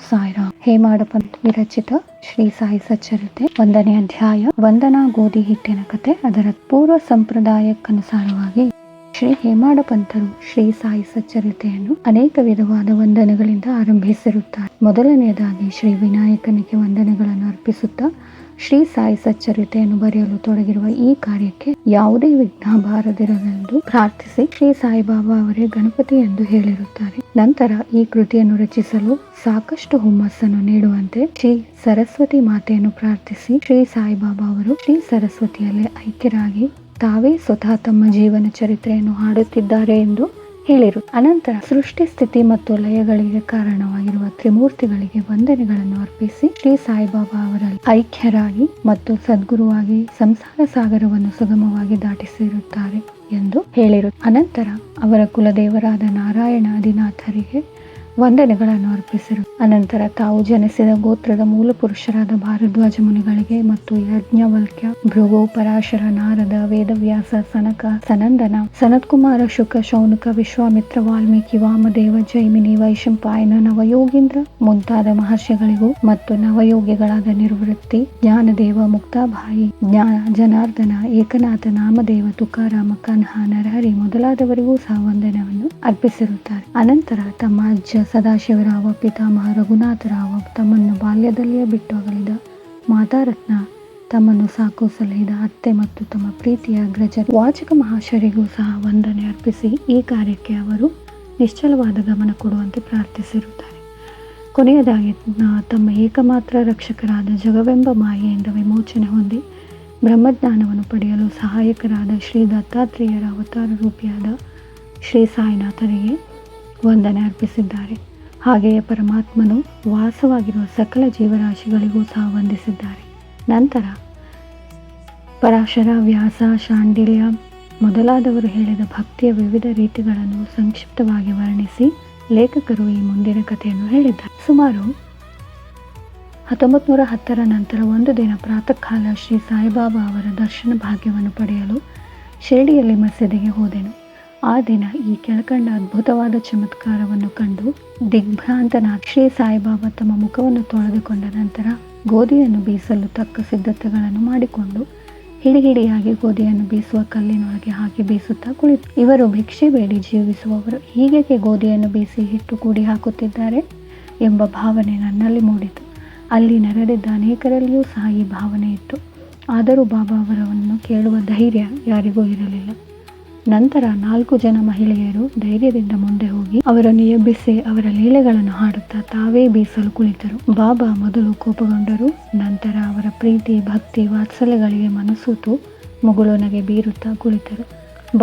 ಸಾಯಿರಾಮ್. ಹೇಮಾಡಪಂತ್ ವಿರಚಿತ ಶ್ರೀ ಸಾಯಿ ಸಚ್ಚರಿತೆ 1ನೇ ಅಧ್ಯಾಯ. ವಂದನಾ ಗೋಧಿ ಹಿಟ್ಟಿನ ಕತೆ. ಅದರ ಪೂರ್ವ ಸಂಪ್ರದಾಯಕ್ಕನುಸಾರವಾಗಿ ಶ್ರೀ ಹೇಮಾಡಪಂತರು ಶ್ರೀ ಸಾಯಿ ಸಚ್ಚರಿತೆಯನ್ನು ಅನೇಕ ವಿಧವಾದ ವಂದನೆಗಳಿಂದ ಆರಂಭಿಸಿರುತ್ತಾರೆ. ಮೊದಲನೆಯದಾಗಿ ಶ್ರೀ ವಿನಾಯಕನಿಗೆ ವಂದನೆಗಳನ್ನು ಅರ್ಪಿಸುತ್ತಾ ಶ್ರೀ ಸಾಯಿ ಸಚ್ಚರಿತೆಯನ್ನು ಬರೆಯಲು ತೊಡಗಿರುವ ಈ ಕಾರ್ಯಕ್ಕೆ ಯಾವುದೇ ವಿಘ್ನ ಬಾರದಿರಲೆಂದು ಪ್ರಾರ್ಥಿಸಿ ಶ್ರೀ ಸಾಯಿಬಾಬಾ ಅವರೇ ಗಣಪತಿ ಎಂದು ಹೇಳಿರುತ್ತಾರೆ. ನಂತರ ಈ ಕೃತಿಯನ್ನು ರಚಿಸಲು ಸಾಕಷ್ಟು ಹುಮ್ಮಸ್ಸನ್ನು ನೀಡುವಂತೆ ಶ್ರೀ ಸರಸ್ವತಿ ಮಾತೆಯನ್ನು ಪ್ರಾರ್ಥಿಸಿ ಶ್ರೀ ಸಾಯಿಬಾಬಾ ಅವರು ಶ್ರೀ ಸರಸ್ವತಿಯಲ್ಲೇ ಐಕ್ಯರಾಗಿ ತಾವೇ ಸ್ವತಃ ತಮ್ಮ ಜೀವನ ಚರಿತ್ರೆಯನ್ನು ಹಾಡುತ್ತಿದ್ದಾರೆ ಎಂದು ಹೇಳಿರು. ಅನಂತರ ಸೃಷ್ಟಿ ಸ್ಥಿತಿ ಮತ್ತು ಲಯಗಳಿಗೆ ಕಾರಣವಾಗಿರುವ ತ್ರಿಮೂರ್ತಿಗಳಿಗೆ ವಂದನೆಗಳನ್ನು ಅರ್ಪಿಸಿ ಶ್ರೀ ಸಾಯಿಬಾಬಾ ಅವರಲ್ಲಿ ಐಕ್ಯರಾಗಿ ಮತ್ತು ಸದ್ಗುರುವಾಗಿ ಸಂಸಾರ ಸಾಗರವನ್ನು ಸುಗಮವಾಗಿ ದಾಟಿಸಿರುತ್ತಾರೆ ಎಂದು ಹೇಳಿರು. ಅನಂತರ ಅವರ ಕುಲದೇವರಾದ ನಾರಾಯಣ ಆದಿನಾಥರಿಗೆ ವಂದನೆಗಳನ್ನು ಅರ್ಪಿಸಿರು. ಅನಂತರ ತಾವು ಜನಿಸಿದ ಗೋತ್ರದ ಮೂಲ ಪುರುಷರಾದ ಭಾರದ್ವಾಜ ಮುನಿಗಳಿಗೆ ಮತ್ತು ಯಾಜ್ಞವಲ್ಕ್ಯ, ಭೃಗು, ಪರಾಶರ, ನಾರದ, ವೇದವ್ಯಾಸ, ಸನಕ, ಸನಂದನ, ಸನತ್ಕುಮಾರ, ಶುಕ, ಶೌನಕ, ವಿಶ್ವಾಮಿತ್ರ, ವಾಲ್ಮೀಕಿ, ವಾಮದೇವ, ಜೈಮಿನಿ, ವೈಶಂಪಾಯನ, ನವಯೋಗೀಂದ್ರ ಮುಂತಾದ ಮಹರ್ಷಿಗಳಿಗೂ ಮತ್ತು ನವಯೋಗಿಗಳಾದ ನಿರ್ವೃತ್ತಿ, ಜ್ಞಾನದೇವ, ಮುಕ್ತಾಭಾಯಿ, ಜನಾರ್ದನ, ಏಕನಾಥ, ನಾಮದೇವ, ತುಕಾರಾಮ, ಕನ್ಹ, ನರಹರಿ ಮೊದಲಾದವರಿಗೂ ಸಹ ವಂದನೆಯನ್ನು ಅರ್ಪಿಸಿರುತ್ತಾರೆ. ಅನಂತರ ತಮ್ಮ ಅಜ್ಜ ಸದಾಶಿವರಾವ, ಪಿತಾಮಹ ರಘುನಾಥರಾವ, ತಮ್ಮನ್ನು ಬಾಲ್ಯದಲ್ಲಿಯೇ ಬಿಟ್ಟು ಅಗಲಿದ ಮಾತಾರತ್ನ, ತಮ್ಮನ್ನು ಸಾಕು ಸಲಹಿದ ಅತ್ತೆ ಮತ್ತು ತಮ್ಮ ಪ್ರೀತಿಯ ಅಗ್ರಜ ವಾಚಕ ಮಹಾಶಯರಿಗೂ ಸಹ ವಂದನೆ ಅರ್ಪಿಸಿ ಈ ಕಾರ್ಯಕ್ಕೆ ಅವರು ನಿಶ್ಚಲವಾದ ಗಮನ ಕೊಡುವಂತೆ ಪ್ರಾರ್ಥಿಸಿರುತ್ತಾರೆ. ಕೊನೆಯದಾಗಿ ತಮ್ಮ ಏಕಮಾತ್ರ ರಕ್ಷಕರಾದ ಜಗವೆಂಬ ಮಾಯೆಯಿಂದ ವಿಮೋಚನೆ ಹೊಂದಿ ಬ್ರಹ್ಮಜ್ಞಾನವನ್ನು ಪಡೆಯಲು ಸಹಾಯಕರಾದ ಶ್ರೀ ದತ್ತಾತ್ರೇಯರ ಅವತಾರ ರೂಪಿಯಾದ ಶ್ರೀ ಸಾಯಿನಾಥರಿಗೆ ವಂದನೆ ಅರ್ಪಿಸಿದ್ದಾರೆ. ಹಾಗೆಯೇ ಪರಮಾತ್ಮನು ವಾಸವಾಗಿರುವ ಸಕಲ ಜೀವರಾಶಿಗಳಿಗೂ ಸಹ ವಂದಿಸಿದ್ದಾರೆ. ನಂತರ ಪರಾಶರ, ವ್ಯಾಸ, ಶಾಂಡಿಲ್ಯ ಮೊದಲಾದವರು ಹೇಳಿದ ಭಕ್ತಿಯ ವಿವಿಧ ರೀತಿಗಳನ್ನು ಸಂಕ್ಷಿಪ್ತವಾಗಿ ವರ್ಣಿಸಿ ಲೇಖಕರು ಈ ಮುಂದಿನ ಕಥೆಯನ್ನು ಹೇಳಿದ್ದಾರೆ. ಸುಮಾರು 1910 ನಂತರ ಒಂದು ದಿನ ಪ್ರಾತಃ ಕಾಲ ಶ್ರೀ ಸಾಯಿಬಾಬಾ ಅವರ ದರ್ಶನ ಭಾಗ್ಯವನ್ನು ಪಡೆಯಲು ಶಿರಡಿಯಲ್ಲಿ ಮಸೀದಿಗೆ ಹೋದೆನು. ಆ ದಿನ ಈ ಕೆಳಕಂಡ ಅದ್ಭುತವಾದ ಚಮತ್ಕಾರವನ್ನು ಕಂಡು ದಿಗ್ಭ್ರಾಂತನಾದ ಶ್ರೀ ಸಾಯಿಬಾಬಾ ತಮ್ಮ ಮುಖವನ್ನು ತೊಳೆದುಕೊಂಡ ನಂತರ ಗೋಧಿಯನ್ನು ಬೀಸಲು ತಕ್ಕ ಸಿದ್ಧತೆಗಳನ್ನು ಮಾಡಿಕೊಂಡು ಹಿಡಿಹಿಡಿಯಾಗಿ ಗೋಧಿಯನ್ನು ಬೀಸುವ ಕಲ್ಲಿನೊಳಗೆ ಹಾಕಿ ಬೀಸುತ್ತಾ ಕುಳಿತು, ಇವರು ಭಿಕ್ಷೆ ಬೇಡಿ ಜೀವಿಸುವವರು, ಹೀಗೆ ಗೋಧಿಯನ್ನು ಬೀಸಿ ಹಿಟ್ಟು ಕೂಡಿ ಹಾಕುತ್ತಿದ್ದಾರೆ ಎಂಬ ಭಾವನೆ ನನ್ನಲ್ಲಿ ಮೂಡಿತು. ಅಲ್ಲಿ ನೆರೆದಿದ್ದ ಅನೇಕರಲ್ಲಿಯೂ ಸಹ ಈ ಭಾವನೆ ಇತ್ತು. ಆದರೂ ಬಾಬಾ ಅವರನ್ನು ಕೇಳುವ ಧೈರ್ಯ ಯಾರಿಗೂ ಇರಲಿಲ್ಲ. ನಂತರ 4 ಜನ ಮಹಿಳೆಯರು ಧೈರ್ಯದಿಂದ ಮುಂದೆ ಹೋಗಿ ಅವರನ್ನು ಎಬ್ಬಿಸಿ ಅವರ ಲೀಲೆಗಳನ್ನು ಹಾಡುತ್ತಾ ತಾವೇ ಬೀಸಲು ಕುಳಿತರು. ಬಾಬಾ ಮೊದಲು ಕೋಪಗೊಂಡರು. ನಂತರ ಅವರ ಪ್ರೀತಿ, ಭಕ್ತಿ, ವಾತ್ಸಲ್ಯಗಳಿಗೆ ಮನಸೂತು ಮುಗುಳುನಗೆ ಬೀರುತ್ತಾ ಕುಳಿತರು.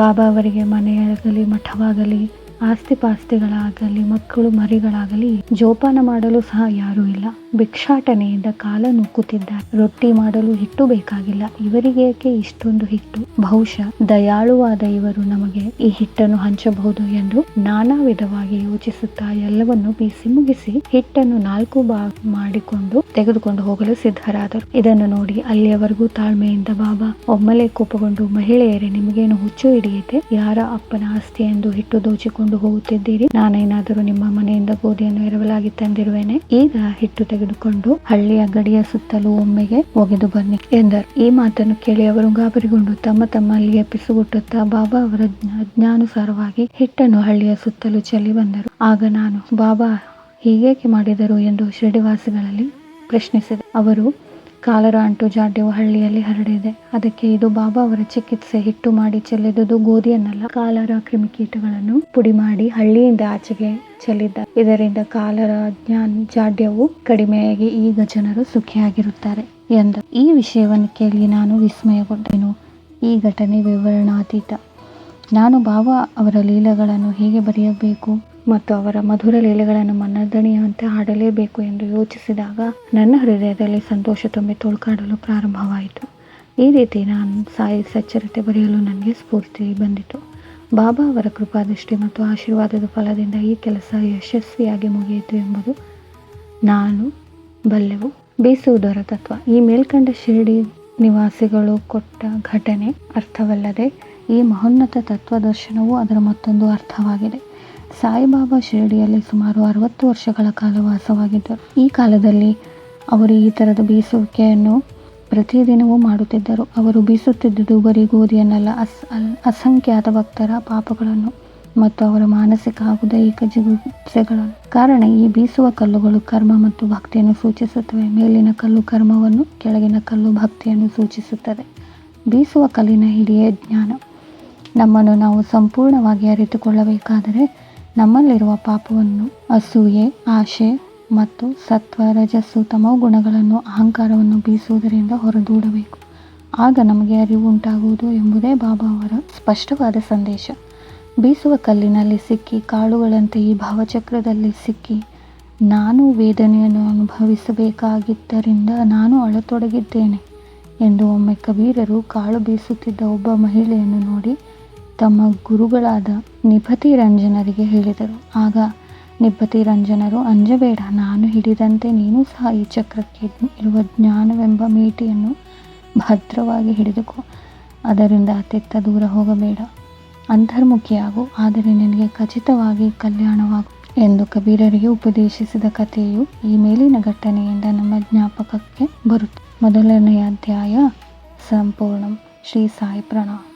ಬಾಬಾ ಅವರಿಗೆ ಮನೆಯಾಗಲಿ, ಮಠವಾಗಲಿ, ಆಸ್ತಿಪಾಸ್ತಿಗಳಾಗಲಿ, ಮಕ್ಕಳು ಮರಿಗಳಾಗಲಿ ಜೋಪಾನ ಮಾಡಲು ಸಹ ಯಾರೂ ಇಲ್ಲ. ಭಿಕ್ಷಾಟನೆಯಿಂದ ಕಾಲ ನೂಕುತ್ತಿದ್ದಾರೆ. ರೊಟ್ಟಿ ಮಾಡಲು ಹಿಟ್ಟು ಬೇಕಾಗಿಲ್ಲ. ಇವರಿಗೇಕೆ ಇಷ್ಟೊಂದು ಹಿಟ್ಟು? ಬಹುಶಃ ದಯಾಳುವಾದ ಇವರು ನಮಗೆ ಈ ಹಿಟ್ಟನ್ನು ಹಂಚಬಹುದು ಎಂದು ನಾನಾ ವಿಧವಾಗಿ ಯೋಚಿಸುತ್ತಾ ಎಲ್ಲವನ್ನು ಬೀಸಿ ಮುಗಿಸಿ ಹಿಟ್ಟನ್ನು 4 ಭಾಗ ಮಾಡಿಕೊಂಡು ತೆಗೆದುಕೊಂಡು ಹೋಗಲು ಸಿದ್ಧರಾದರು. ಇದನ್ನು ನೋಡಿ ಅಲ್ಲಿಯವರೆಗೂ ತಾಳ್ಮೆಯಿಂದ ಬಾಬಾ ಒಮ್ಮೆಲೆ ಕೋಪಗೊಂಡು, ಮಹಿಳೆಯರೇ, ನಿಮಗೇನು ಹುಚ್ಚು ಹಿಡಿಯಿತೆ? ಯಾರ ಅಪ್ಪನ ಆಸ್ತಿ ಎಂದು ಹಿಟ್ಟು ದೋಚಿಕೊಂಡು ಹೋಗುತ್ತಿದ್ದೀರಿ? ನಾನೇನಾದರೂ ನಿಮ್ಮ ಮನೆಯಿಂದ ಗೋಧಿಯನ್ನು ಎರವಲಾಗಿ ತಂದಿರುವೆನೆ? ಈಗ ಹಿಟ್ಟು ತೆಗೆದುಕೊಂಡು ಹಳ್ಳಿಯ ಗಡಿಯ ಸುತ್ತಲೂ ಒಮ್ಮೆಗೆ ಒಗೆದು ಬನ್ನಿ ಎಂದರು. ಈ ಮಾತನ್ನು ಕೇಳಿ ಅವರು ಗಾಬರಿಗೊಂಡು ತಮ್ಮಲ್ಲಿಯೇ ಪಿಸುಗುಟ್ಟುತ್ತಾ ಬಾಬಾ ಅವರ ಅಜ್ಞಾನುಸಾರವಾಗಿ ಹಿಟ್ಟನ್ನು ಹಳ್ಳಿಯ ಸುತ್ತಲೂ ಚೆಲ್ಲಿ ಬಂದರು. ಆಗ ನಾನು, ಬಾಬಾ ಹೀಗೇಕೆ ಮಾಡಿದರು ಎಂದು ಶಿರಡಿವಾಸಿಗಳಲ್ಲಿ ಪ್ರಶ್ನಿಸಿದೆ. ಅವರು, ಕಾಲರ ಅಂಟು ಜಾಡ್ಯವು ಹಳ್ಳಿಯಲ್ಲಿ ಹರಡಿದೆ. ಅದಕ್ಕೆ ಇದು ಬಾಬಾ ಅವರ ಚಿಕಿತ್ಸೆ. ಹಿಟ್ಟು ಮಾಡಿ ಚೆಲ್ಲಿದುದು ಗೋಧಿಯನ್ನಲ್ಲ, ಕಾಲರ ಕ್ರಿಮಿಕೀಟಗಳನ್ನು ಪುಡಿ ಮಾಡಿ ಹಳ್ಳಿಯಿಂದ ಆಚೆಗೆ ಚೆಲ್ಲಿದ್ದಾರೆ. ಇದರಿಂದ ಕಾಲರ ಜಾಡ್ಯವು ಕಡಿಮೆಯಾಗಿ ಈಗ ಜನರು ಸುಖಿಯಾಗಿರುತ್ತಾರೆ ಎಂದರು. ಈ ವಿಷಯವನ್ನು ಕೇಳಿ ನಾನು ವಿಸ್ಮಯಗೊಂಡೆನು. ಈ ಘಟನೆ ವಿವರಣಾತೀತ. ನಾನು ಬಾಬಾ ಅವರ ಲೀಲೆಗಳನ್ನು ಹೇಗೆ ಬರೆಯಬೇಕು ಮತ್ತು ಅವರ ಮಧುರ ಲೀಲೆಗಳನ್ನು ಮನ್ನದಣಿಯಂತೆ ಹಾಡಲೇಬೇಕು ಎಂದು ಯೋಚಿಸಿದಾಗ ನನ್ನ ಹೃದಯದಲ್ಲಿ ಸಂತೋಷ ತುಂಬಿ ತುಳುಕಾಡಲು ಪ್ರಾರಂಭವಾಯಿತು. ಈ ರೀತಿ ನಾನು ಸಾಯಿ ಸಚ್ಚರಿತೆ ಬರೆಯಲು ನನಗೆ ಸ್ಫೂರ್ತಿ ಬಂದಿತು. ಬಾಬಾ ಅವರ ಕೃಪಾದೃಷ್ಟಿ ಮತ್ತು ಆಶೀರ್ವಾದದ ಫಲದಿಂದ ಈ ಕೆಲಸ ಯಶಸ್ವಿಯಾಗಿ ಮುಗಿಯಿತು ಎಂಬುದು ನಾನು ಬಲ್ಲೆವು. ಬೀಸುವುದರ ತತ್ವ. ಈ ಮೇಲ್ಕಂಡ ಶಿರಡಿ ನಿವಾಸಿಗಳು ಕೊಟ್ಟ ಘಟನೆ ಅರ್ಥವಲ್ಲದೆ ಈ ಮಹೋನ್ನತ ತತ್ವದರ್ಶನವು ಅದರ ಮತ್ತೊಂದು ಅರ್ಥವಾಗಿದೆ. ಸಾಯಿಬಾಬಾ ಶಿರಡಿಯಲ್ಲಿ ಸುಮಾರು 60 ವರ್ಷಗಳ ಕಾಲ ವಾಸವಾಗಿದ್ದರು. ಈ ಕಾಲದಲ್ಲಿ ಅವರು ಈ ಥರದ ಬೀಸುವಿಕೆಯನ್ನು ಪ್ರತಿದಿನವೂ ಮಾಡುತ್ತಿದ್ದರು. ಅವರು ಬೀಸುತ್ತಿದ್ದುದು ಬರೀ ಗೋಧಿಯನ್ನಲ್ಲ, ಅಸಂಖ್ಯಾತ ಭಕ್ತರ ಪಾಪಗಳನ್ನು ಮತ್ತು ಅವರ ಮಾನಸಿಕ ಹಾಗೂ ದೈಹಿಕ ಜಿಗುಪ್ಸೆಗಳನ್ನು. ಕಾರಣ, ಈ ಬೀಸುವ ಕಲ್ಲುಗಳು ಕರ್ಮ ಮತ್ತು ಭಕ್ತಿಯನ್ನು ಸೂಚಿಸುತ್ತವೆ. ಮೇಲಿನ ಕಲ್ಲು ಕರ್ಮವನ್ನು, ಕೆಳಗಿನ ಕಲ್ಲು ಭಕ್ತಿಯನ್ನು ಸೂಚಿಸುತ್ತದೆ. ಬೀಸುವ ಕಲ್ಲಿನ ಹಿಡಿಯೇ ಜ್ಞಾನ. ನಮ್ಮನ್ನು ನಾವು ಸಂಪೂರ್ಣವಾಗಿ ಅರಿತುಕೊಳ್ಳಬೇಕಾದರೆ ನಮ್ಮಲ್ಲಿರುವ ಪಾಪವನ್ನು, ಅಸೂಯೆ, ಆಶೆ ಮತ್ತು ಸತ್ವ, ರಜಸ್ಸು, ತಮೋ ಗುಣಗಳನ್ನು, ಅಹಂಕಾರವನ್ನು ಬೀಸುವುದರಿಂದ ಹೊರದೂಡಬೇಕು. ಆಗ ನಮಗೆ ಅರಿವು ಉಂಟಾಗುವುದು ಎಂಬುದೇ ಬಾಬಾ ಅವರ ಸ್ಪಷ್ಟವಾದ ಸಂದೇಶ. ಬೀಸುವ ಕಲ್ಲಿನಲ್ಲಿ ಸಿಕ್ಕಿ, ಕಾಳುಗಳಂತೆ ಈ ಭಾವಚಕ್ರದಲ್ಲಿ ಸಿಕ್ಕಿ ನಾನು ವೇದನೆಯನ್ನು ಅನುಭವಿಸಬೇಕಾಗಿದ್ದರಿಂದ ನಾನು ಅಳತೊಡಗಿದ್ದೇನೆ ಎಂದು ಒಮ್ಮೆ ಕಬೀರರು ಕಾಳು ಬೀಸುತ್ತಿದ್ದ ಒಬ್ಬ ಮಹಿಳೆಯನ್ನು ನೋಡಿ ತಮ್ಮ ಗುರುಗಳಾದ ನಿಭತಿ ರಂಜನರಿಗೆ ಹೇಳಿದರು. ಆಗ ನಿಭತಿ ರಂಜನರು, ಅಂಜಬೇಡ, ನಾನು ಹಿಡಿದಂತೆ ನೀನು ಸಹ ಈ ಚಕ್ರಕ್ಕೆ ಇರುವ ಜ್ಞಾನವೆಂಬ ಮೇಟಿಯನ್ನು ಭದ್ರವಾಗಿ ಹಿಡಿದುಕೋ. ಅದರಿಂದ ಅತ್ತಿತ್ತ ದೂರ ಹೋಗಬೇಡ, ಅಂತರ್ಮುಖಿಯಾಗು, ಆದರೆ ನಿನಗೆ ಖಚಿತವಾಗಿ ಕಲ್ಯಾಣವಾಗು ಎಂದು ಕಬೀರರಿಗೆ ಉಪದೇಶಿಸಿದ ಕಥೆಯು ಈ ಮೇಲಿನ ಘಟನೆಯಿಂದ ನಮ್ಮ ಜ್ಞಾಪಕಕ್ಕೆ ಬರುತ್ತದೆ. ಮೊದಲನೆಯ ಅಧ್ಯಾಯ ಸಂಪೂರ್ಣ. ಶ್ರೀ ಸಾಯಿ ಪ್ರಣಾಮ್.